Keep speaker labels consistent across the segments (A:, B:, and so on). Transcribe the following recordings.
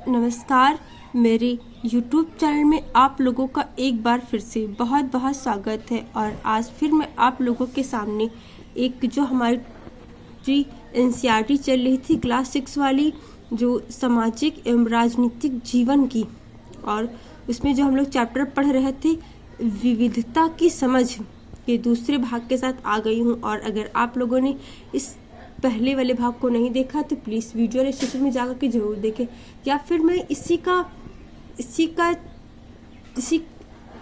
A: नमस्कार। मेरे YouTube channel में आप लोगों का एक बार फिर से बहुत बहुत स्वागत है। और आज फिर मैं आप लोगों के सामने एक जो हमारी NCERT चल रही थी क्लास 6 वाली, जो सामाजिक एवं राजनीतिक जीवन की, और उसमें जो हम लोग चैप्टर पढ़ रहे थे विविधता की समझ के दूसरे भाग के साथ आ गई हूँ। और अगर आप लोगों ने इस पहले वाले भाग को नहीं देखा तो प्लीज़ वीडियो डिस्क्रिप्शन में जाकर के जरूर देखें, या फिर मैं इसी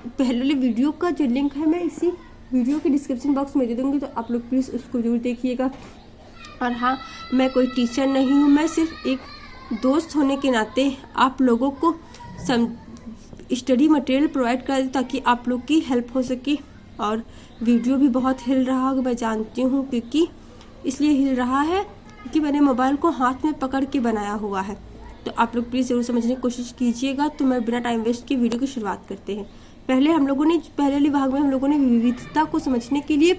A: पहले वाले वीडियो का जो लिंक है मैं इसी वीडियो के डिस्क्रिप्शन बॉक्स में दे दूँगी, तो आप लोग प्लीज़ उसको जरूर देखिएगा। और हाँ, मैं कोई टीचर नहीं हूँ, मैं सिर्फ एक दोस्त होने के नाते आप लोगों को स्टडी मटेरियल प्रोवाइड कर दूँ ताकि आप लोग की हेल्प हो सके। और वीडियो भी बहुत हिल रहा होगा, मैं जानती हूँ, क्योंकि इसलिए हिल रहा है कि मैंने मोबाइल को हाथ में पकड़ के बनाया हुआ है। तो आप लोग प्लीज़ ज़रूर समझने की कोशिश कीजिएगा। तो मैं बिना टाइम वेस्ट के वीडियो की शुरुआत करते हैं। पहले वाले भाग में हम लोगों ने विविधता को समझने के लिए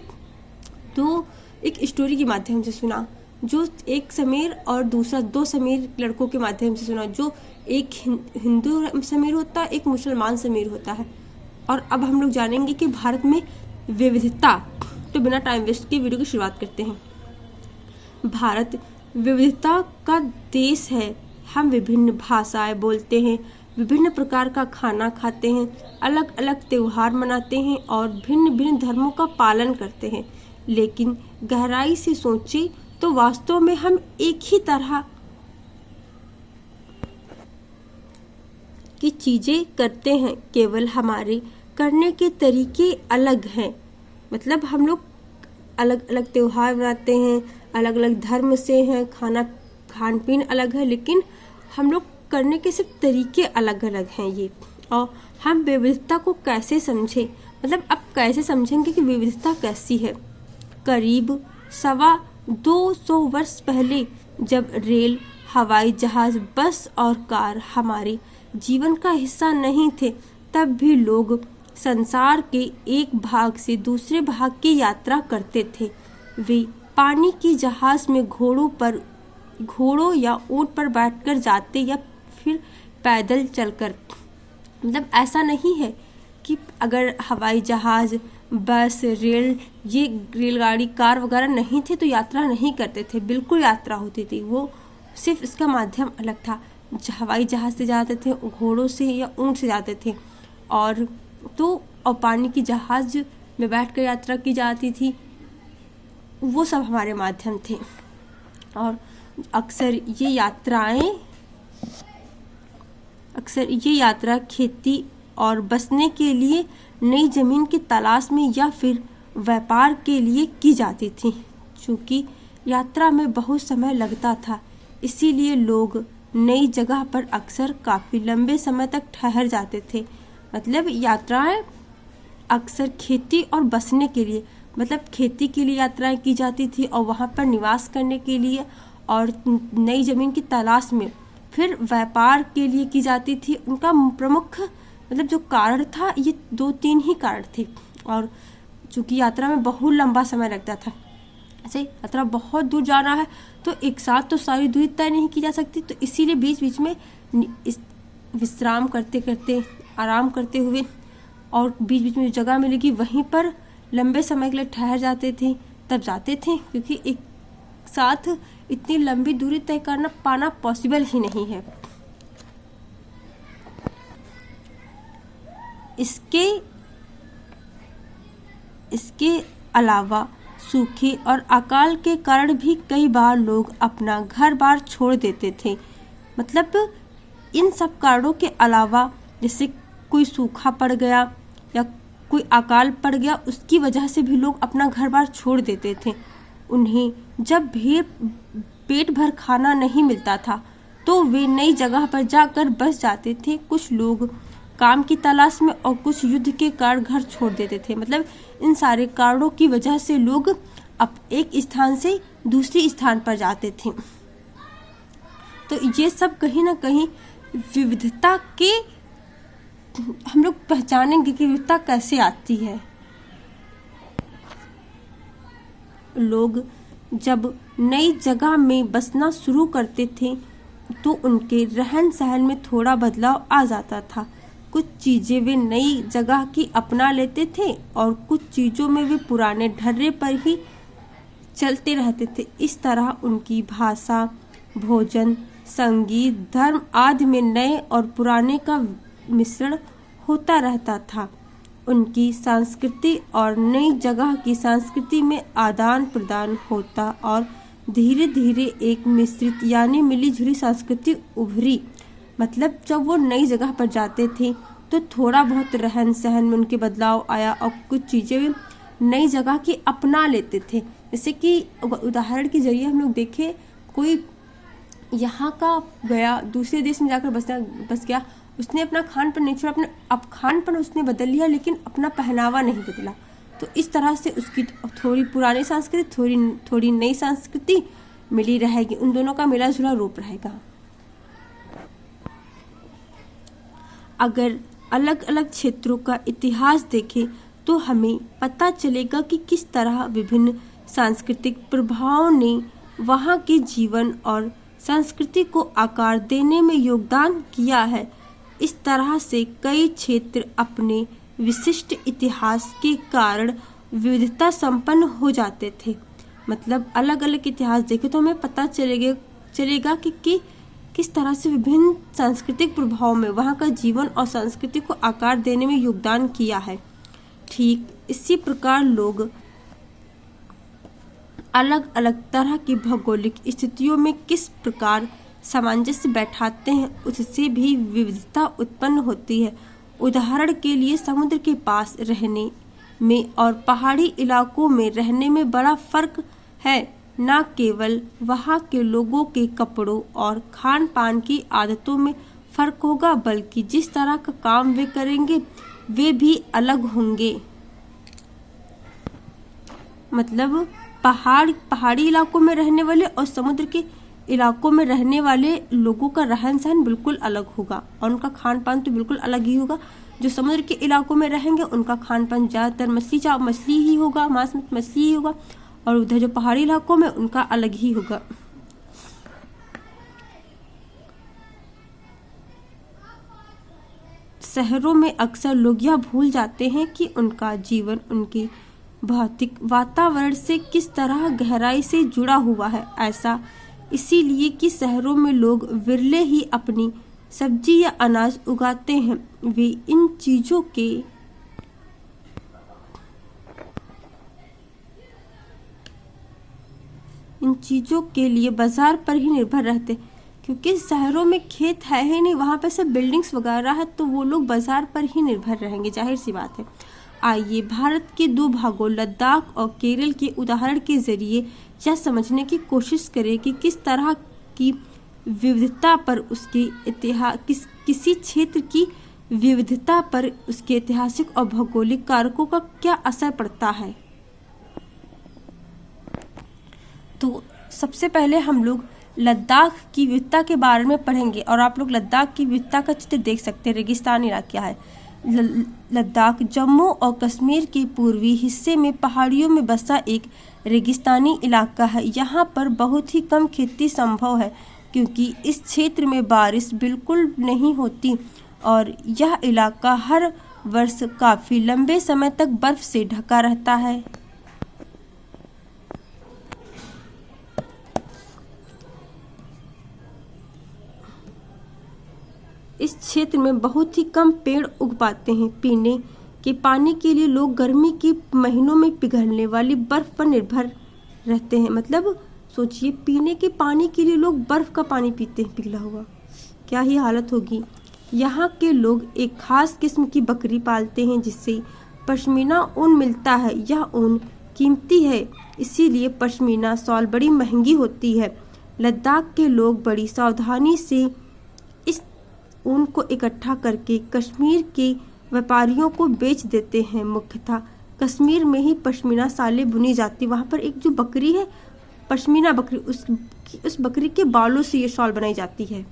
A: तो एक स्टोरी के माध्यम से सुना, जो एक समीर और दूसरा दो समीर लड़कों के माध्यम से सुना, जो एक हिंदू समीर होता है, एक मुसलमान समीर होता है। और अब हम लोग जानेंगे कि भारत में विविधता। तो बिना टाइम वेस्ट के वीडियो की शुरुआत करते हैं। भारत विविधता का देश है। हम विभिन्न भाषाएं बोलते हैं, विभिन्न प्रकार का खाना खाते हैं, अलग अलग त्योहार मनाते हैं और भिन्न भिन्न धर्मों का पालन करते हैं। लेकिन गहराई से सोचें तो वास्तव में हम एक ही तरह की चीजें करते हैं, केवल हमारे करने के तरीके अलग हैं। मतलब हम लोग अलग अलग त्योहार मनाते हैं, अलग अलग धर्म से हैं, खान पीन अलग है, लेकिन हम लोग करने के सिर्फ तरीके अलग अलग हैं ये। और हम विविधता को कैसे समझें, मतलब अब कैसे समझेंगे कि विविधता कैसी है। करीब 250 वर्ष पहले जब रेल, हवाई जहाज, बस और कार हमारे जीवन का हिस्सा नहीं थे, तब भी लोग संसार के एक भाग से दूसरे भाग की यात्रा करते थे। वे पानी की जहाज में घोड़ों या ऊंट पर बैठकर जाते या फिर पैदल चलकर। मतलब ऐसा नहीं है कि अगर हवाई जहाज, बस, ये रेलगाड़ी, कार वगैरह नहीं थे तो यात्रा नहीं करते थे। बिल्कुल यात्रा होती थी, वो सिर्फ इसका माध्यम अलग था। हवाई जहाज से जाते थे, घोड़ों से या ऊंट से जाते थे, और पानी की जहाज में बैठकर यात्रा की जाती थी। वो सब हमारे माध्यम थे। और अक्सर ये यात्रा खेती और बसने के लिए, नई जमीन की तलाश में या फिर व्यापार के लिए की जाती थी। चूँकि यात्रा में बहुत समय लगता था, इसीलिए लोग नई जगह पर अक्सर काफ़ी लंबे समय तक ठहर जाते थे। मतलब यात्राएं अक्सर खेती और बसने के लिए, मतलब खेती के लिए यात्राएं की जाती थी और वहाँ पर निवास करने के लिए, और नई ज़मीन की तलाश में, फिर व्यापार के लिए की जाती थी। उनका प्रमुख मतलब जो कारण था, ये 2-3 ही कारण थे। और चूँकि यात्रा में बहुत लंबा समय लगता था, ऐसे यात्रा बहुत दूर जाना है तो एक साथ तो सारी दूरी तय नहीं की जा सकती, तो इसीलिए बीच बीच में विश्राम करते करते, आराम करते हुए, और बीच बीच में जो जगह मिलेगी वहीं पर लंबे समय के लिए ठहर जाते थे, तब जाते थे, क्योंकि एक साथ इतनी लंबी दूरी तय करना पाना पॉसिबल ही नहीं है। इसके अलावा सूखे और अकाल के कारण भी कई बार लोग अपना घर बार छोड़ देते थे। मतलब इन सब कारणों के अलावा, जैसे कोई सूखा पड़ गया या कोई अकाल पड़ गया, उसकी वजह से भी लोग अपना घर बार छोड़ देते थे। उन्हें जब भी पेट भर खाना नहीं मिलता था तो वे नई जगह पर जाकर बस जाते थे। कुछ लोग काम की तलाश में और कुछ युद्ध के कारण घर छोड़ देते थे। मतलब इन सारे कारणों की वजह से लोग अब एक स्थान से दूसरे स्थान पर जाते थे। तो ये सब कहीं ना कहीं विविधता के, हम लोग पहचानेंगे कि विविधता कैसे आती है। लोग जब नई जगह में बसना शुरू करते थे तो उनके रहन सहन में थोड़ा बदलाव आ जाता था। कुछ चीज़ें वे नई जगह की अपना लेते थे और कुछ चीज़ों में वे पुराने ढर्रे पर ही चलते रहते थे। इस तरह उनकी भाषा, भोजन, संगीत, धर्म आदि में नए और पुराने का मिश्रण होता रहता था। उनकी संस्कृति और नई जगह की संस्कृति में आदान प्रदान होता और धीरे धीरे एक मिश्रित यानी मिलीजुली संस्कृति उभरी। मतलब जब वो नई जगह पर जाते थे तो थोड़ा बहुत रहन सहन में उनके बदलाव आया और कुछ चीज़ें नई जगह की अपना लेते थे। जैसे कि उदाहरण के जरिए हम लोग देखें, कोई यहाँ का गया, दूसरे देश में जाकर बस गया, उसने अपना खान पान नहीं छोड़ा, अब खान पान उसने बदल लिया लेकिन अपना पहनावा नहीं बदला। तो इस तरह से उसकी थोड़ी पुरानी संस्कृति, थोड़ी नई संस्कृति मिली रहेगी, उन दोनों का मिला जुला रूप रहेगा। अगर अलग अलग क्षेत्रों का इतिहास देखें तो हमें पता चलेगा कि किस तरह विभिन्न सांस्कृतिक प्रभावों ने वहाँ के जीवन और संस्कृति को आकार देने में योगदान किया है। इस तरह से कई क्षेत्र अपने विशिष्ट इतिहास के कारण विविधता संपन्न हो जाते थे। मतलब अलग अलग इतिहास देखें तो हमें पता चलेगा कि किस तरह से विभिन्न सांस्कृतिक प्रभाव में वहाँ का जीवन और संस्कृति को आकार देने में योगदान किया है। ठीक इसी प्रकार लोग अलग अलग तरह की भौगोलिक स्थितियों में किस प्रकार सामंजस्य बैठाते हैं, उससे भी विविधता उत्पन्न होती है। उदाहरण के लिए समुद्र के पास रहने में और पहाड़ी इलाकों में रहने में बड़ा फर्क है। न केवल वहाँ के लोगों के कपड़ों और खान पान की आदतों में फर्क होगा, बल्कि जिस तरह का काम वे करेंगे वे भी अलग होंगे। मतलब पहाड़ी इलाकों में रहने वाले और समुद्र के इलाकों में रहने वाले लोगों का रहन सहन बिल्कुल अलग होगा और उनका खान पान तो बिल्कुल अलग ही होगा। जो समुद्र के इलाकों में रहेंगे उनका खान पान ज़्यादातर मछली ही होगा, मांस मछली ही होगा, और उधर जो पहाड़ी इलाकों में उनका अलग ही होगा। शहरों में अक्सर लोग यह भूल जाते हैं कि उनका जीवन उनके भौतिक वातावरण से किस तरह गहराई से जुड़ा हुआ है। ऐसा इसीलिए कि शहरों में लोग विरले ही अपनी सब्जी या अनाज उगाते हैं। वे इन चीज़ों के लिए बाजार पर ही निर्भर रहते, क्योंकि शहरों में खेत है ही नहीं, वहाँ पे सब बिल्डिंग्स वगैरह है, तो वो लोग बाजार पर ही निर्भर रहेंगे, जाहिर सी बात है। आइए भारत के दो भागों लद्दाख और केरल के उदाहरण के जरिए यह समझने की कोशिश करें कि किस तरह की विविधता पर उसके किसी क्षेत्र की विविधता पर उसके ऐतिहासिक और भौगोलिक कारकों का क्या असर पड़ता है। तो सबसे पहले हम लोग लद्दाख की विविधता के बारे में पढ़ेंगे और आप लोग लद्दाख की विविधता का चित्र देख सकते हैं। रेगिस्तान इलाका है लद्दाख। जम्मू और कश्मीर के पूर्वी हिस्से में पहाड़ियों में बसा एक रेगिस्तानी इलाका है। यहाँ पर बहुत ही कम खेती संभव है क्योंकि इस क्षेत्र में बारिश बिल्कुल नहीं होती और यह इलाका हर वर्ष काफ़ी लंबे समय तक बर्फ से ढका रहता है। इस क्षेत्र में बहुत ही कम पेड़ उग पाते हैं। पीने के पानी के लिए लोग गर्मी के महीनों में पिघलने वाली बर्फ पर निर्भर रहते हैं। मतलब सोचिए, पीने के पानी के लिए लोग बर्फ का पानी पीते हैं पिघला हुआ, क्या ही हालत होगी। यहाँ के लोग एक खास किस्म की बकरी पालते हैं जिससे पश्मीना ऊन मिलता है। यह ऊन कीमती है, इसीलिए पश्मीना शॉल बड़ी महंगी होती है। लद्दाख के लोग बड़ी सावधानी से इस ऊन को इकट्ठा करके कश्मीर के व्यापारियों को बेच देते हैं। मुख्यतः कश्मीर में ही पश्मीना शालें बुनी जाती। वहाँ पर एक जो बकरी है, पश्मीना बकरी, उस बकरी के बालों से ये शॉल बनाई जाती है।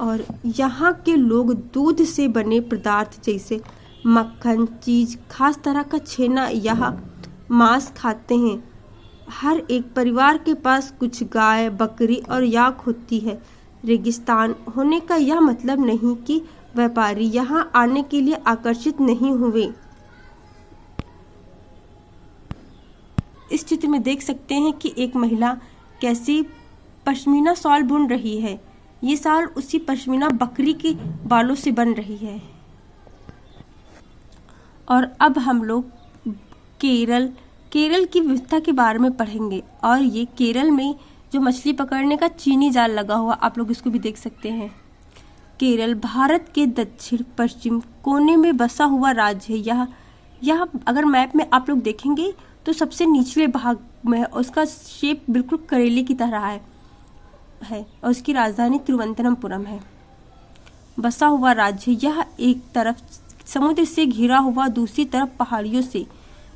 A: और यहाँ के लोग दूध से बने पदार्थ जैसे मक्खन, चीज, खास तरह का छेना या मांस खाते हैं। हर एक परिवार के पास कुछ गाय, बकरी और याक होती है। रेगिस्तान होने का यह मतलब नहीं कि व्यापारी यहाँ आने के लिए आकर्षित नहीं हुए। इस चित्र में देख सकते हैं कि एक महिला कैसे पश्मीना शॉल बुन रही है। ये शॉल उसी पश्मीना बकरी के बालों से बन रही है। और अब हम लोग केरल की विविधता के बारे में पढ़ेंगे। और ये केरल में जो मछली पकड़ने का चीनी जाल लगा हुआ, आप लोग इसको भी देख सकते हैं। केरल भारत के दक्षिण पश्चिम कोने में बसा हुआ राज्य है। यह अगर मैप में आप लोग देखेंगे तो सबसे निचले भाग में है और उसका शेप बिल्कुल करेले की तरह है और उसकी राजधानी तिरुवनंतपुरम है। बसा हुआ राज्य, यह एक तरफ समुद्र से घिरा हुआ, दूसरी तरफ पहाड़ियों से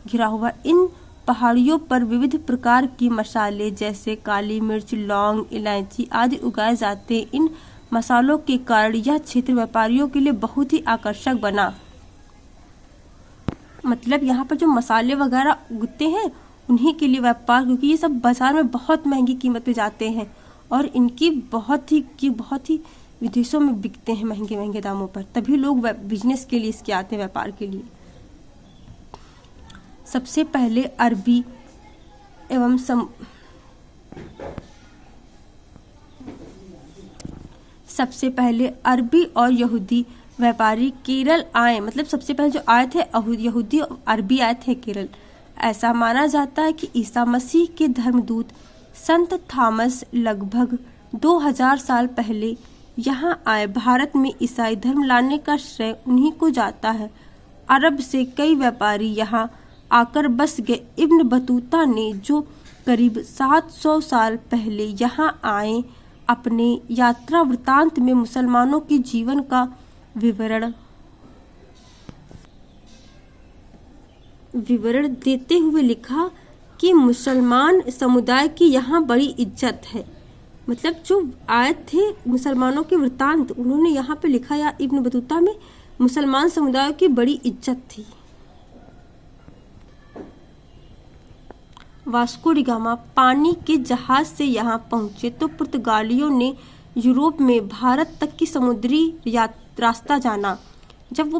A: घिरा हुआ। इन पहाड़ियों पर विविध प्रकार की मसाले जैसे काली मिर्च, लौंग, इलायची आदि उगाए जाते हैं। इन मसालों के कारण यह क्षेत्र व्यापारियों के लिए बहुत ही आकर्षक बना। मतलब यहाँ पर जो मसाले वगैरह उगते हैं उन्हीं के लिए व्यापार, क्योंकि ये सब बाजार में बहुत महंगी कीमत पे जाते हैं और इनकी बहुत ही विदेशों में बिकते हैं महंगे महंगे दामों पर। तभी लोग बिजनेस के लिए इसके आते हैं, व्यापार के लिए। सबसे पहले अरबी और यहूदी व्यापारी केरल आए। मतलब सबसे पहले जो आए थे यहूदी और अरबी आए थे केरल। ऐसा माना जाता है कि ईसा मसीह के धर्मदूत संत थॉमस लगभग 2000 साल पहले यहाँ आए। भारत में ईसाई धर्म लाने का श्रेय उन्हीं को जाता है। अरब से कई व्यापारी यहाँ आकर बस गए। इब्न बतूता ने जो करीब 700 साल पहले यहाँ आए, अपने यात्रा वृतांत में मुसलमानों के जीवन का विवरण देते हुए लिखा कि मुसलमान समुदाय की यहाँ बड़ी इज्जत है। मतलब जो आए थे मुसलमानों के वृतांत, उन्होंने यहाँ पे लिखा, या इब्न बतूता में मुसलमान समुदाय की बड़ी इज्जत थी। वास्को डी गामा पानी के जहाज से यहाँ पहुंचे तो पुर्तगालियों ने यूरोप में भारत तक की समुद्री रास्ता जाना। जब वो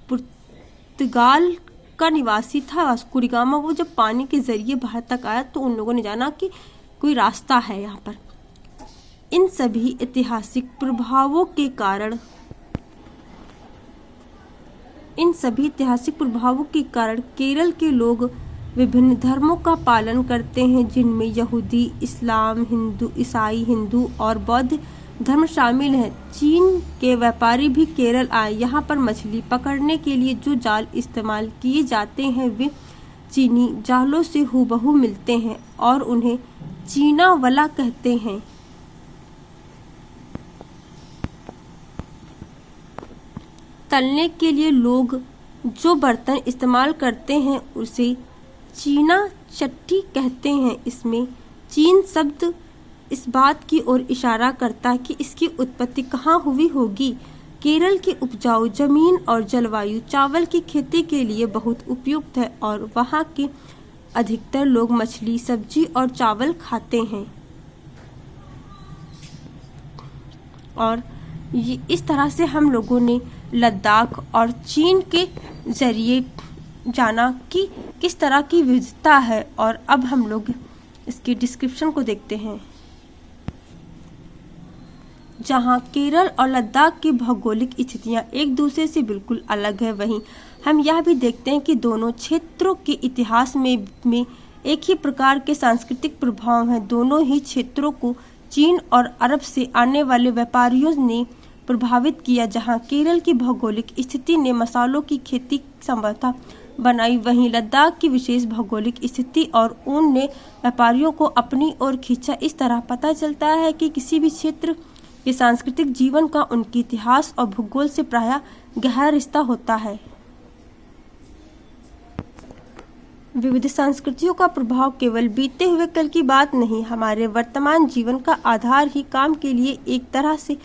A: पुर्तगाल का निवासी था वास्को डी गामा, वो जब पानी के जरिए भारत तक आया तो उन लोगों ने जाना कि कोई रास्ता है यहाँ पर। इन सभी ऐतिहासिक प्रभावों के कारण केरल के लोग विभिन्न धर्मों का पालन करते हैं, जिनमें यहूदी, इस्लाम, ईसाई, और बौद्ध धर्म शामिल हैं। चीन के व्यापारी भी केरल आए। यहाँ पर मछली पकड़ने के लिए जो जाल इस्तेमाल किए जाते हैं वे चीनी जालों से हूबहू मिलते हैं और उन्हें चीना वला कहते हैं। तलने के लिए लोग जो बर्तन इस्तेमाल करते हैं उसे चीना चट्टी कहते हैं। इसमें चीन शब्द इस बात की ओर इशारा करता है कि इसकी उत्पत्ति कहाँ हुई होगी। केरल की उपजाऊ जमीन और जलवायु चावल की खेती के लिए बहुत उपयुक्त है और वहाँ के अधिकतर लोग मछली, सब्जी और चावल खाते हैं। और इस तरह से हम लोगों ने लद्दाख और चीन के जरिए जाना कि किस तरह की विविधता है। और अब हम लोग इसके डिस्क्रिप्शन को देखते हैं। जहाँ केरल और लद्दाख की भौगोलिक स्थितियाँ एक दूसरे से बिल्कुल अलग है, वहीं हम यह भी देखते हैं कि दोनों क्षेत्रों के इतिहास में एक ही प्रकार के सांस्कृतिक प्रभाव हैं। दोनों ही क्षेत्रों को चीन और अरब से आने वाले व्यापारियों ने प्रभावित किया। जहाँ केरल की भौगोलिक स्थिति ने मसालों की खेती संभवतः बनाई, वहीं लद्दाख की विशेष भौगोलिक स्थिति और ऊन ने व्यापारियों को अपनी ओर खींचा। इस तरह पता चलता है कि किसी भी क्षेत्र के सांस्कृतिक जीवन का उनके इतिहास और भूगोल से प्रायः गहरा रिश्ता होता है। विविध संस्कृतियों का प्रभाव केवल बीते हुए कल की बात नहीं, हमारे वर्तमान जीवन का आधार ही काम के लिए एक तरह से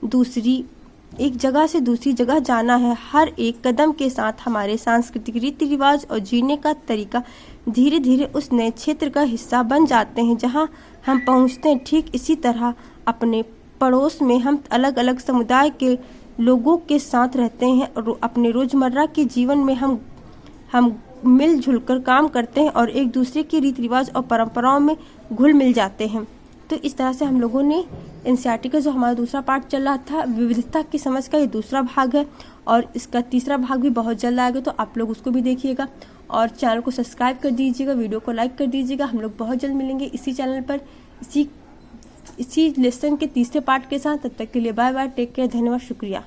A: दूसरी एक जगह से दूसरी जगह जाना है। हर एक कदम के साथ हमारे सांस्कृतिक रीति रिवाज और जीने का तरीका धीरे धीरे उस नए क्षेत्र का हिस्सा बन जाते हैं जहां हम पहुंचते हैं। ठीक इसी तरह अपने पड़ोस में हम अलग अलग समुदाय के लोगों के साथ रहते हैं और अपने रोजमर्रा के जीवन में हम मिलजुल कर काम करते हैं और एक दूसरे के रीति रिवाज और परंपराओं में घुल मिल जाते हैं। तो इस तरह से हम लोगों ने एनसीईआरटी का जो हमारा दूसरा पार्ट चल रहा था विविधता की समझ का, ये दूसरा भाग है और इसका तीसरा भाग भी बहुत जल्द आएगा, तो आप लोग उसको भी देखिएगा और चैनल को सब्सक्राइब कर दीजिएगा, वीडियो को लाइक कर दीजिएगा। हम लोग बहुत जल्द मिलेंगे इसी चैनल पर इसी लेसन के तीसरे पार्ट के साथ। तब तक के लिए बाय बाय, टेक केयर, धन्यवाद, शुक्रिया।